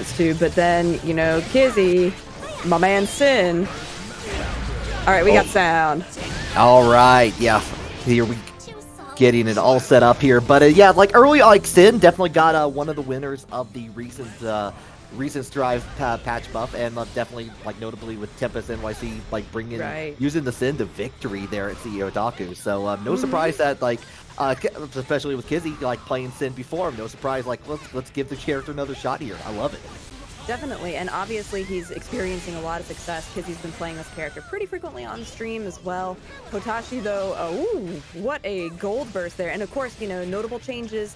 wants to, but then, you know, Kizzie, my man Sin. All right, we got sound. All right, yeah, here we getting it all set up here. But yeah, like early, like Sin definitely got one of the winners of the recent Strive patch buff, and definitely like notably with Tempest NYC like bringing using the Sin to victory there at CEO Otaku. So no surprise that like especially with Kizzie like playing Sin before him, no surprise like let's give the character another shot here. I love it. Definitely, and obviously he's experiencing a lot of success. Kizzie's been playing this character pretty frequently on stream as well. Hotashi, though, ooh, what a gold burst there. And of course, you know, notable changes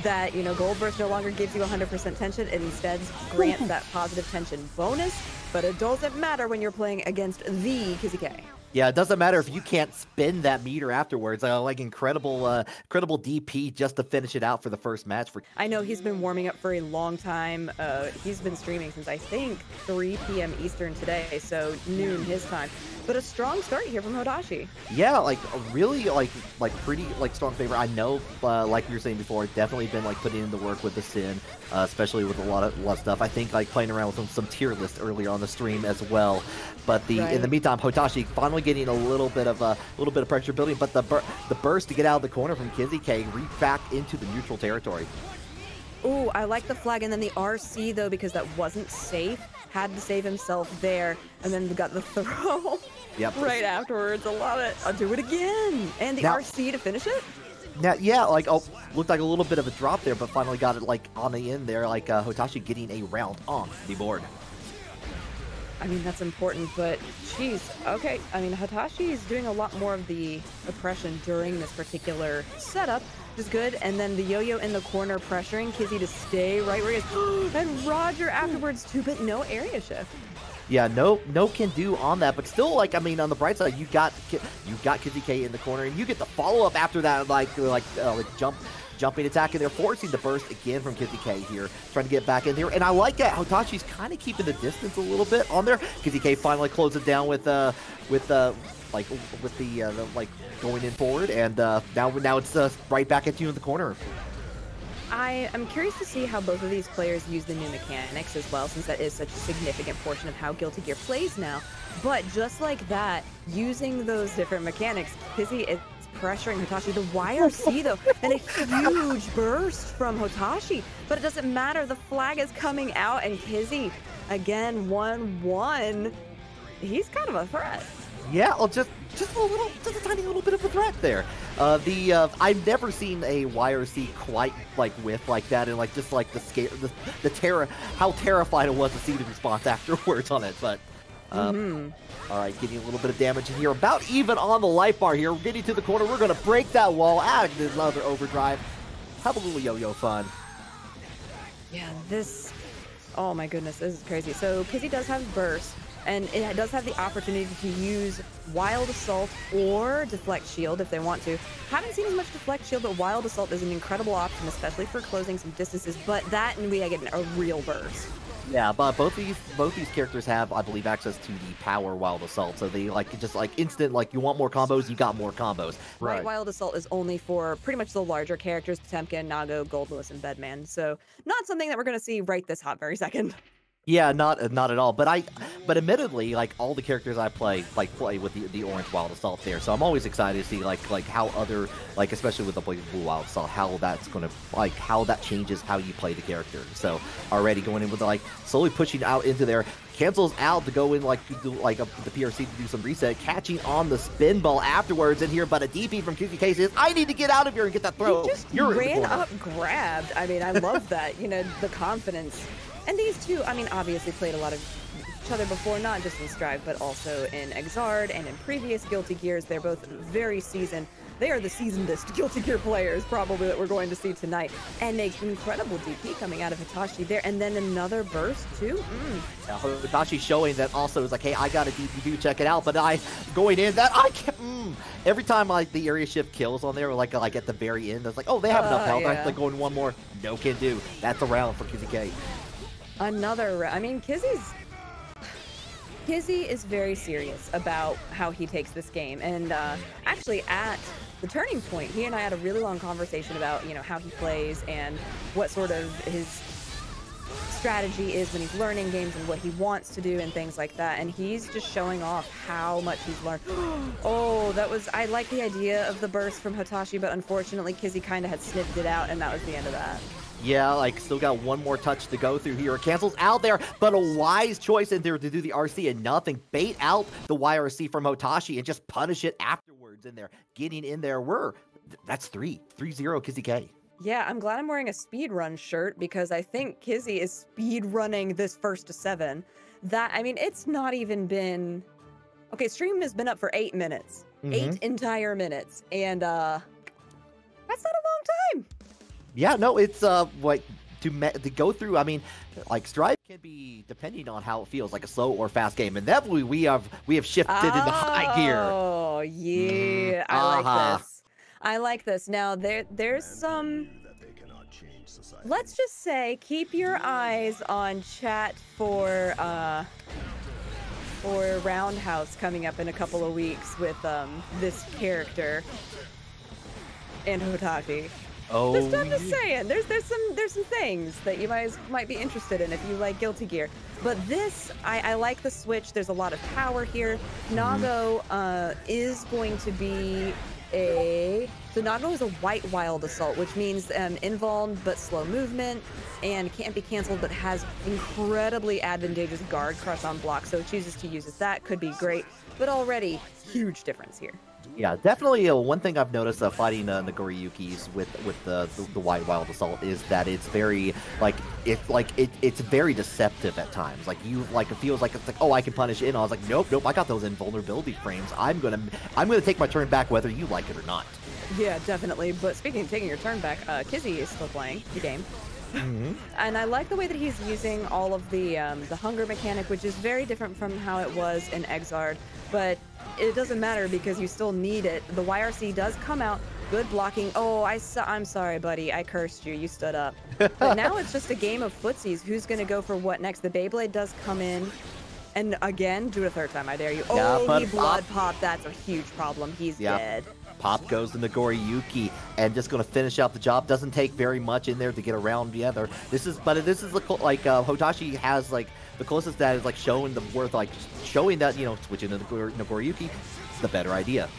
that, you know, gold burst no longer gives you 100% tension. It instead grants that positive tension bonus, but it doesn't matter when you're playing against the Kiske. Yeah, it doesn't matter if you can't spin that meter afterwards. Like incredible DP just to finish it out for the first match. I know he's been warming up for a long time. He's been streaming since I think 3 p.m. Eastern today, so noon his time. But a strong start here from Hotashi. Yeah, like a really like pretty like strong favor. I know, like you were saying before, definitely been like putting in the work with the Sin, especially with a lot of stuff. I think like playing around with some tier list earlier on the stream as well. But in the meantime, Hotashi finally getting a little bit of pressure building. But the burst to get out of the corner from Kiske reach back into the neutral territory. Ooh, I like the flag, and then the RC though, because that wasn't safe. Had to save himself there, and then we got the throw right afterwards. I love it. I'll do it again. And the RC to finish it? Now, yeah, like, looked like a little bit of a drop there, but finally got it, like, on the end there, like, Hotashi getting a round on the board. I mean, that's important, but, jeez, okay. I mean, Hotashi is doing a lot more of the oppression during this particular setup, which is good. And then the yo-yo in the corner pressuring Kizzie to stay right where he is. And Roger afterwards, too, but no area shift. Yeah, no can do on that, but still, like, I mean, on the bright side, you got Kiske in the corner, and you get the follow-up after that, like jumping attack, and they're forcing the burst again from Kiske here, trying to get back in there. And I like that Hotashi's kind of keeping the distance a little bit on there. Kiske finally closes it down with the going in forward, and now it's right back at you in the corner. I'm curious to see how both of these players use the new mechanics as well, since that is such a significant portion of how Guilty Gear plays now. But just like that, using those different mechanics, Kizzie is pressuring Hotashi. The YRC though, and a huge burst from Hotashi. But it doesn't matter, the flag is coming out, and Kizzie, again, 1-1. He's kind of a threat. Yeah, well, just a tiny little bit of a threat there. I've never seen a YRC quite like whiff like that, and like just like the terror, how terrified it was to see the response afterwards on it. But all right, getting a little bit of damage in here, about even on the life bar here. We're getting to the corner. We're gonna break that wall, add another overdrive, have a little yo-yo fun. Yeah, oh my goodness, this is crazy. So Kizzie does have burst. And it does have the opportunity to use Wild Assault or Deflect Shield if they want to. Haven't seen as much Deflect Shield, but Wild Assault is an incredible option, especially for closing some distances. But that, and we get a real burst. Yeah, but both these characters have, I believe, access to the power Wild Assault. So they just instant, like, you want more combos, you got more combos. Right. Wild Assault is only for pretty much the larger characters, Potemkin, Nago, Gold Lewis, and Bedman. So not something that we're going to see right this hot very second. Yeah, not at all. But admittedly, like all the characters I play with the orange Wild Assault there. So I'm always excited to see like how other, like especially with the blue Wild Assault, how that's gonna how that changes how you play the character. So already going in with like slowly pushing out into there, cancels out to go in the PRC to do some reset, catching on the spin ball afterwards in here. But a DP from Kiske says, "I need to get out of here and get that throw." He just ran up, grabbed. I mean, I love that. You know, the confidence. And these two, I mean, obviously played a lot of each other before, not just in Strive, but also in Exard and in previous Guilty Gears. They're both very seasoned. They are the seasonedest Guilty Gear players, probably, that we're going to see tonight. And an incredible DP coming out of Hotashi there. And then another burst, too. Yeah, Hotashi showing that also is like, hey, I got a DP too, check it out. But going in, that I can't. Every time the area shift kills on there, like at the very end, it's like, oh, they have enough health. I going one more. No can do. That's a round for Kiske. Another, I mean, Kizzie is very serious about how he takes this game, and actually at the turning point, he and I had a really long conversation about, you know, how he plays and what sort of his strategy is when he's learning games and what he wants to do and things like that. And he's just showing off how much he's learned. Oh, I like the idea of the burst from Hotashi, but unfortunately Kizzie kind of had sniffed it out, and that was the end of that. Yeah, like, still got one more touch to go through here. It cancels out there, but a wise choice in there to do the RC and nothing. Bait out the YRC from Hotashi and just punish it afterwards in there. Getting in there, that's 3-0 Kiske. Yeah, I'm glad I'm wearing a speedrun shirt because I think Kizzie is speedrunning this first to 7. I mean, it's not even been... Okay, stream has been up for 8 minutes. 8 entire minutes. And, that's not a long time. Yeah, no, it's, like, to go through, I mean, like, Strive can be, depending on how it feels, like a slow or fast game. And definitely we have shifted into high gear. Oh, yeah. I like this. I like this. Now, there's some... Let's just say, keep your eyes on chat for Roundhouse coming up in a couple of weeks with this character and Hotashi. Oh, I'm just saying, there's some things that you guys might be interested in if you like Guilty Gear. But this, I like the switch. There's a lot of power here. Nago is going to be so Nago is a white wild assault, which means invuln but slow movement and can't be canceled, but has incredibly advantageous guard crush on block. So it chooses to use it. That could be great, but already huge difference here. Yeah, definitely. One thing I've noticed fighting Nagoriyukis with the White Wild Assault is that it's very it's very deceptive at times. Like it feels like it's like, oh, I can punish it. And I was like, nope, I got those invulnerability frames. I'm gonna take my turn back whether you like it or not. Yeah, definitely. But speaking of taking your turn back, Kizzie is still playing the game. And I like the way that he's using all of the hunger mechanic, which is very different from how it was in Exard, but it doesn't matter because you still need it. The YRC does come out, good blocking. Oh, I'm sorry, buddy. I cursed you. You stood up. But now it's just a game of footsies. Who's going to go for what next? The Beyblade does come in. And again, do it a third time. I dare you. Oh, he blood popped. That's a huge problem. He's dead. Pop goes to Nagoriyuki and just going to finish out the job. Doesn't take very much in there to get around the other. This is Hotashi has like the closest that is like showing showing that, you know, switching to Nagoriyuki is the better idea.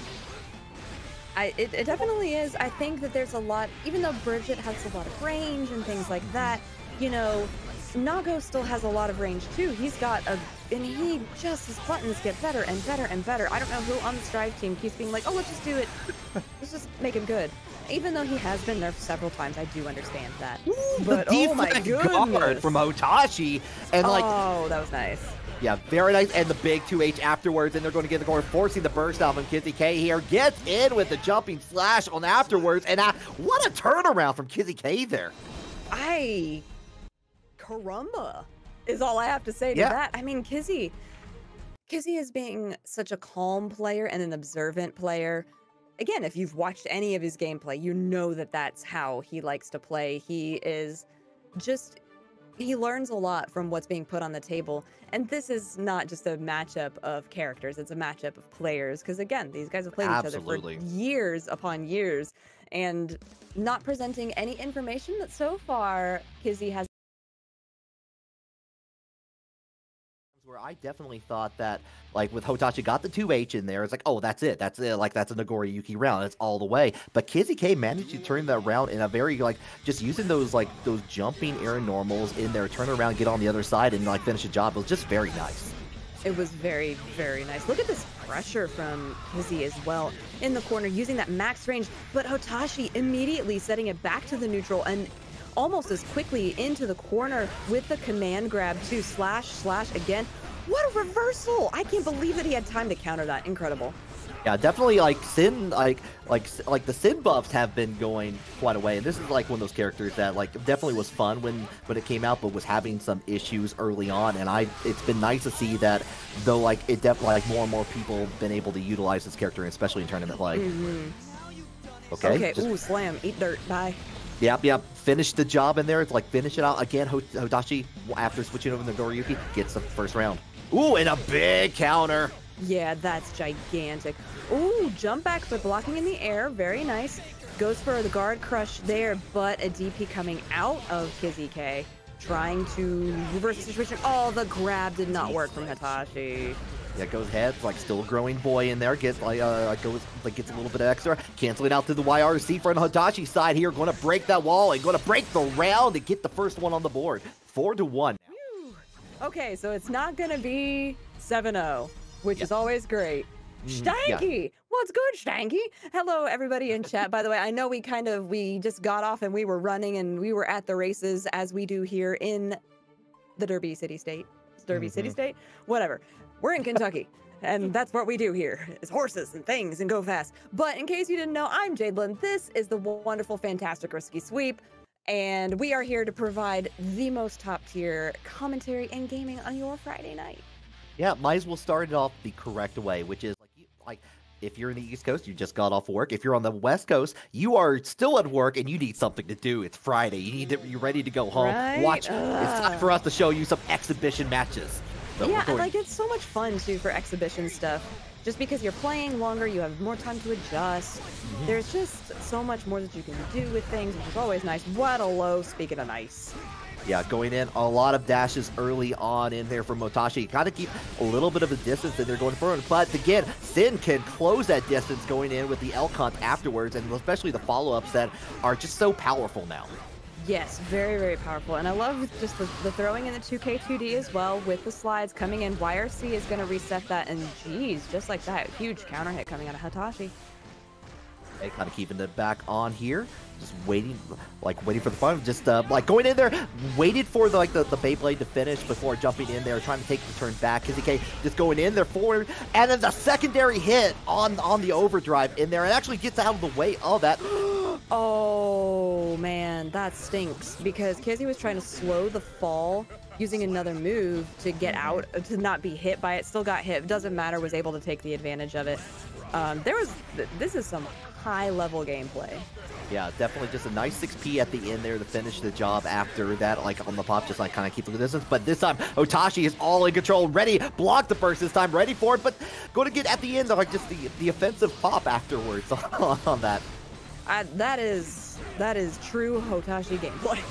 It definitely is. I think that there's a lot, even though Bridget has a lot of range and things like that, you know, Nago still has a lot of range too. His buttons get better and better and better. I don't know who on the Strive team keeps being like, oh, let's just do it. Let's just make him good. Even though he has been nerfed several times, I do understand that. But oh my goodness, from Hotashi, and oh, that was nice. Yeah, very nice. And the big 2H afterwards, and they're going to get the corner, forcing the burst out from Kiske here. Gets in with the jumping slash on afterwards, and what a turnaround from Kiske there. Caramba is all I have to say to that. I mean, Kizzie is being such a calm player and an observant player. Again, if you've watched any of his gameplay, you know that that's how he likes to play. He learns a lot from what's being put on the table. And this is not just a matchup of characters, it's a matchup of players. Because again, these guys have played each other for years upon years and not presenting any information that so far Kizzie has. Where I definitely thought that, like, with Hotashi got the 2H in there, it's like, oh, that's it. Like, that's a Nagoriyuki round. It's all the way. But Kiske managed to turn that round in a very, like, just using those jumping air normals in there, turn around, get on the other side, and, like, finish the job. It was just very nice. It was very, very nice. Look at this pressure from Kizzie as well in the corner, using that max range. But Hotashi immediately setting it back to the neutral and almost as quickly into the corner with the command grab to slash again. What a reversal! I can't believe that he had time to counter that. Incredible. Yeah, definitely, like, Sin, like the Sin buffs have been going quite a way, and this is like one of those characters that, like, definitely was fun when it came out, but was having some issues early on, and it's been nice to see that, though, like, it definitely, like, more and more people have been able to utilize this character, especially in tournament play. Okay. Ooh, slam, eat dirt, bye. Yep. Finish the job in there. It's like, finish it out again. Hotashi, after switching over to Nagoriyuki, gets the first round. Ooh, and a big counter. Yeah, that's gigantic. Ooh, jump back, but blocking in the air. Very nice. Goes for the guard crush there, but a DP coming out of Kiske. trying to reverse the situation. Oh, the grab did not work from Hotashi. Yeah, goes head, like still a growing boy in there. Gets like gets a little bit of extra. Canceling out to the YRC for Hotashi's side here. Going to break that wall and going to break the round and get the first one on the board. 4-1. Okay, so it's not gonna be 7-0, which is always great. Stanky! Yeah. What's good, Stanky? Hello, everybody in chat. By the way, I know we just got off and we were running and we were at the races as we do here in the Derby City State. Derby City State? Whatever. We're in Kentucky. And that's what we do here, is horses and things and go fast. But in case you didn't know, I'm Jadelyn. This is the wonderful, fantastic Risky Sweep. And we are here to provide the most top-tier commentary and gaming on your Friday night. Yeah, might as well start it off the correct way, which is like if you're in the East Coast, you just got off work. If you're on the West Coast, you are still at work and you need something to do. It's Friday. You're ready to go home. Right? Watch. It's time for us to show you some exhibition matches. So yeah, like it's so much fun too for exhibition stuff. Just because you're playing longer, you have more time to adjust. There's just so much more that you can do with things, which is always nice. What a low, speaking of nice. Yeah, going in, a lot of dashes early on in there from Hotashi. Kind of keep a little bit of a distance that they're going forward. But again, Sin can close that distance going in with the L-Cont afterwards, and especially the follow-ups that are just so powerful now. Yes, very, very powerful. And I love just the throwing in the 2K2D as well with the slides coming in. YRC is going to reset that, and geez, just like that, huge counter hit coming out of Hotashi. Okay, kind of keeping it back on here. Just waiting for the fun. Just like going in there, waited for the Beyblade to finish before jumping in there, trying to take the turn back. Kizzie just going in there forward, and then the secondary hit on the overdrive in there, and actually gets out of the way of that. Oh man, that stinks because Kizzie was trying to slow the fall using another move to get out, to not be hit by it. Still got hit. Doesn't matter. Was able to take the advantage of it. This is some high-level gameplay. Yeah, definitely just a nice 6P at the end there to finish the job after that, like on the pop, just like kind of keep the distance. But this time, Hotashi is all in control, ready, block the burst this time, ready for it, but going to get at the end, like just the offensive pop afterwards on that. That is true Hotashi gameplay.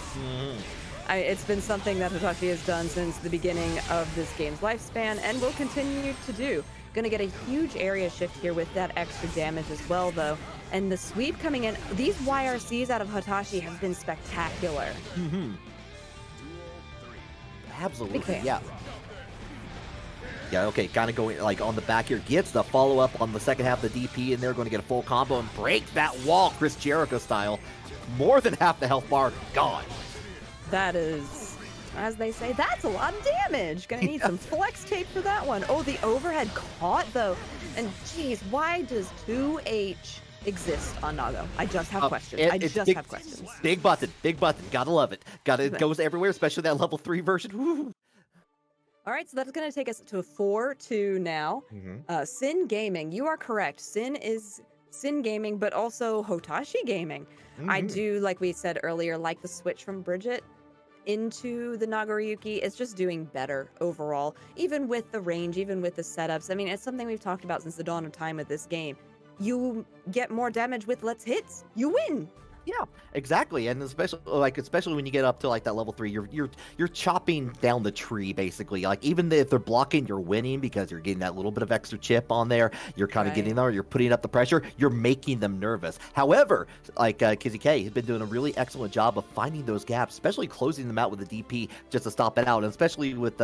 It's been something that Hotashi has done since the beginning of this game's lifespan and will continue to do. Gonna get a huge area shift here with that extra damage as well, though. And the sweep coming in, these YRCs out of Hotashi have been spectacular. Absolutely, yeah. Yeah, okay, kind of going like on the back here, gets the follow-up on the second half of the DP, and they're going to get a full combo and break that wall, Chris Jericho style. More than half the health bar gone. That is, as they say, that's a lot of damage. Gonna need some flex tape for that one. Oh, the overhead caught though. And geez, why does 2H exist on Nago? I just have questions. I just have questions. Big button, gotta love it. It goes everywhere, especially that level 3 version. Woo. All right, so that's going to take us to a 4-2 now. Sin Gaming, you are correct. Sin is Sin Gaming, but also Hotashi Gaming. I do, like we said earlier, like the switch from Bridget into the Nagoriyuki. It's just doing better overall, even with the range, even with the setups. I mean, it's something we've talked about since the dawn of time with this game. You get more damage with less hits, you win. Yeah, exactly, and especially when you get up to like that level 3, you're chopping down the tree basically. Like even if they're blocking, you're winning because you're getting that little bit of extra chip on there. You're kind of getting there. You're putting up the pressure. You're making them nervous. However, like Kizzie has been doing a really excellent job of finding those gaps, especially closing them out with the DP just to stop it out. And especially with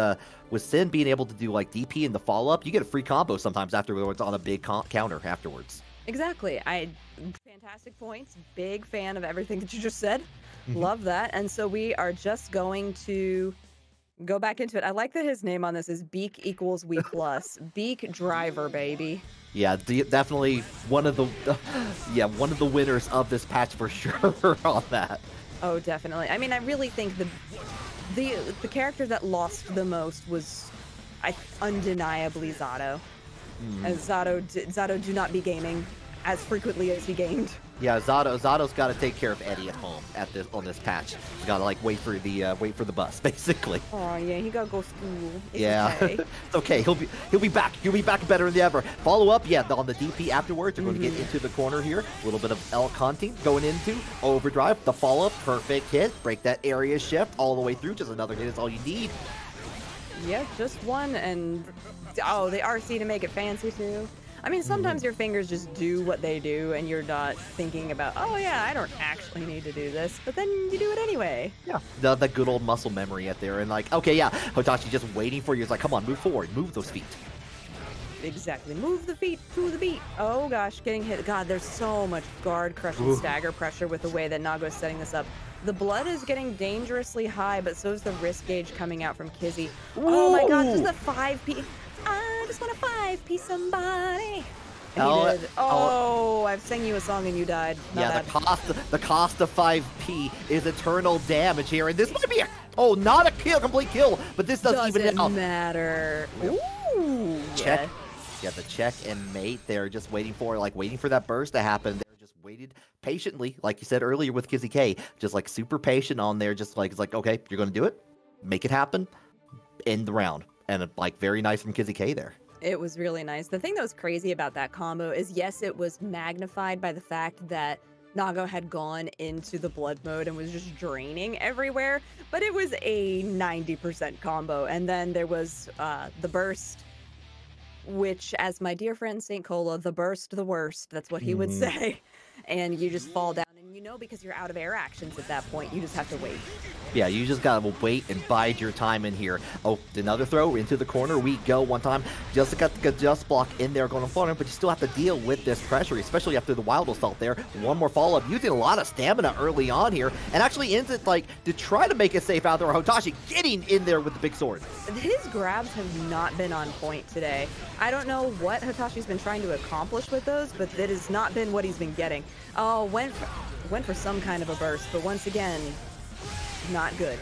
Sin being able to do like DP and the follow up, you get a free combo sometimes afterwards on a big counter afterwards. Exactly. Fantastic points. Big fan of everything that you just said. Love that. And so we are just going to go back into it. I like that his name on this is Beak equals We Plus. Beak Driver, baby. Yeah, definitely one of the winners of this patch for sure on that. Oh, definitely. I mean, I really think the character that lost the most was undeniably Zato. As Zato do not be gaming as frequently as he gamed. Yeah, Zato's got to take care of Eddie at home on this patch. He's got to like wait for the bus basically. Oh yeah, he gotta go school. It's yeah, okay. it's okay. He'll be back. He'll be back better than ever. Follow up, yeah, on the DP afterwards. You're going to get into the corner here. A little bit of L hunting going into overdrive. The follow up, perfect hit. Break that area shift all the way through. Just another hit is all you need. Yeah, just one, and oh, the RC to make it fancy too. I mean, sometimes your fingers just do what they do, and you're not thinking about, oh yeah, I don't actually need to do this, but then you do it anyway. Yeah, the good old muscle memory at there, and like, okay, yeah, Hotashi just waiting for you. It's like, come on, move forward, move those feet. Exactly, move the feet to the beat. Oh gosh, getting hit. God, there's so much guard crush and stagger pressure with the way that Nago's setting this up. The blood is getting dangerously high, but so is the risk gauge coming out from Kizzie. Oh my god, just a 5P. I just want to 5P somebody. And he did. Oh, I've sang you a song and you died. Not the cost of 5P is eternal damage here, and this might be not a complete kill, but this doesn't even matter. Ooh, check. Yeah, the check and mate. They're just waiting for that burst to happen. They're just waited patiently, like you said earlier with Kizzie K, just like super patient on there. Just like it's like, okay, you're gonna do it, make it happen, end the round. And like very nice from Kizzie K there. It was really nice. The thing that was crazy about that combo is, yes, it was magnified by the fact that Nago had gone into the blood mode and was just draining everywhere, but it was a 90% combo. And then there was the burst, which, as my dear friend St. Cola, the burst, the worst. That's what he would say. And you just fall down, and you know, because you're out of air actions at that point, you just have to wait. Yeah, you just gotta wait and bide your time in here. Oh, another throw into the corner. We go one time. Just got the just block in there going for him, but you still have to deal with this pressure, especially after the wild assault there. One more follow-up, using a lot of stamina early on here, and actually ends it like to try to make it safe out there. Hotashi getting in there with the big sword. His grabs have not been on point today. I don't know what Hotashi's been trying to accomplish with those, but that has not been what he's been getting. Oh, went for some kind of a burst, but once again, not good.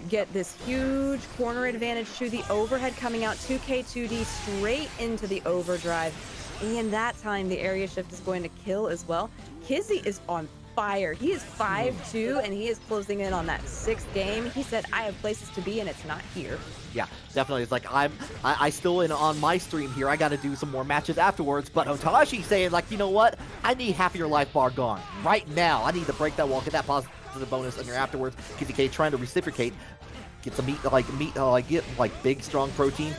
Get this huge corner advantage to the overhead coming out, 2K2D straight into the overdrive. And that time, the area shift is going to kill as well. Kizzie is on fire. He is 5-2, and he is closing in on that 6th game. He said, I have places to be, and it's not here. Yeah, definitely. It's like I still on my stream here. I got to do some more matches afterwards. But Hotashi saying like, you know what? I need half of your life bar gone right now. I need to break that wall, get that positive bonus on your afterwards. Kizzie K trying to reciprocate, get some get big strong protein.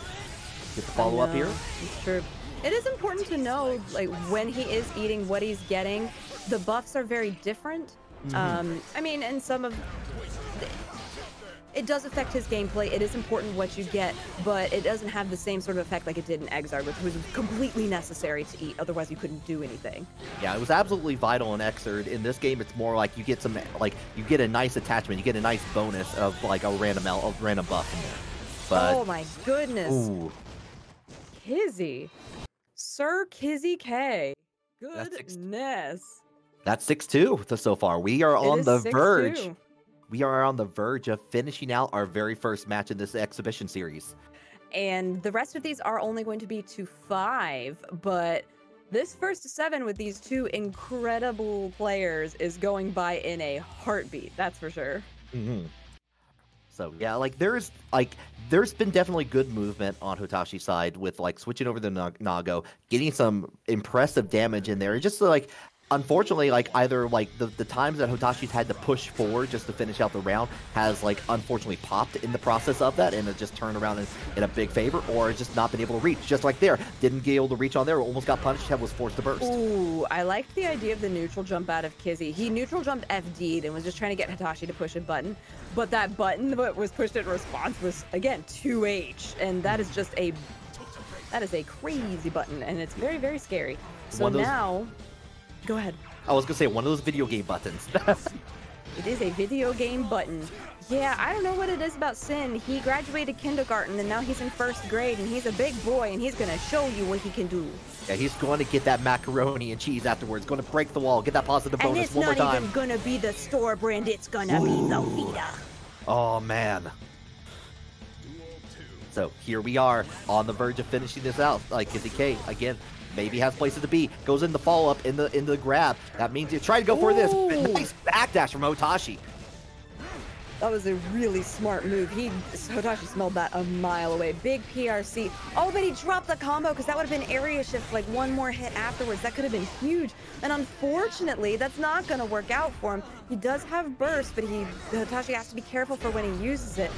Get the follow up here. It's true. It is important to know like when he is eating, what he's getting. The buffs are very different. I mean, and some of it does affect his gameplay. It is important what you get, but it doesn't have the same sort of effect like it did in Exarch, which was completely necessary to eat. Otherwise, you couldn't do anything. Yeah, it was absolutely vital in Exarch. In this game, it's more like you get some, like you get a nice attachment, you get a nice bonus of like a random buff in there. But, oh my goodness, Kizzie, Sir Kizzie K, goodness. That's 6-2 so far. We are on the verge. We are on the verge of finishing out our very first match in this exhibition series. And the rest of these are only going to be to 5, but this first 7 with these 2 incredible players is going by in a heartbeat, that's for sure. So yeah, like there's been definitely good movement on Hotashi's side with like switching over to Nago, getting some impressive damage in there. Just like, unfortunately, like either like the times that Hotashi's had to push forward just to finish out the round has like unfortunately popped in the process of that, and it just turned around in a big favor, or it's just not been able to reach. Just like there, didn't get able to reach on there, almost got punished, was forced to burst. Ooh, I liked the idea of the neutral jump out of Kizzie. He neutral jumped FD'd and was just trying to get Hotashi to push a button, but that button that was pushed in response was again 2H, and that is just a crazy button, and it's very, very scary. So now. Go ahead. I was going to say, one of those video game buttons. It is a video game button. Yeah, I don't know what it is about Sin. He graduated kindergarten, and now he's in 1st grade, and he's a big boy, and he's going to show you what he can do. Yeah, he's going to get that macaroni and cheese afterwards. Going to break the wall, get that positive bonus one more time. And it's not even going to be the store brand. It's going to be the Vita. Oh, man. So here we are on the verge of finishing this out. Like Kizzie K, again, maybe has places to be. Goes in the follow-up, in the grab. That means you try to go for this. Nice backdash from Hotashi. That was a really smart move. Hotashi smelled that a mile away. Big PRC. Oh, but he dropped the combo because that would have been area shift, like one more hit afterwards. That could have been huge. And unfortunately, that's not going to work out for him. He does have burst, but Hotashi has to be careful for when he uses it.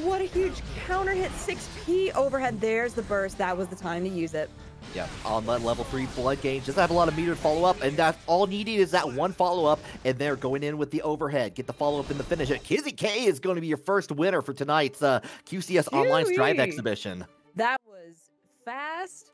What a huge counter hit. 6P overhead. There's the burst. That was the time to use it. Yeah, on that level 3 blood gauge, doesn't have a lot of meter follow-up, and that's all needed is that one follow-up, and they're going in with the overhead. Get the follow-up in the finish. Kizzie K is going to be your first winner for tonight's QCS Online Strive exhibition. That was fast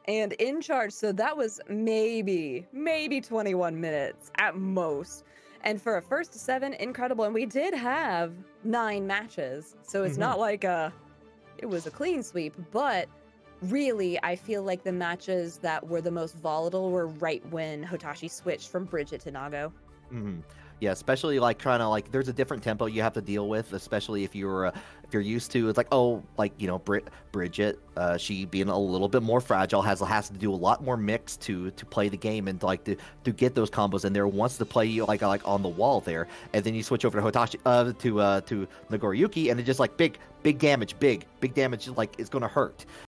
and in charge, so that was maybe 21 minutes at most. And for a first to 7, incredible. And we did have 9 matches, so it's not like it was a clean sweep, but really, I feel like the matches that were the most volatile were right when Hotashi switched from Bridget to Nago. Yeah, especially like trying to like, there's a different tempo you have to deal with, especially if you're used to, it's like, oh, like, you know, Bridget, she being a little bit more fragile, has to do a lot more mix to play the game and like to get those combos in there, wants to play you like on the wall there, and then you switch over to Hotashi to Nagoriyuki, and it just like big damage, like it's gonna hurt.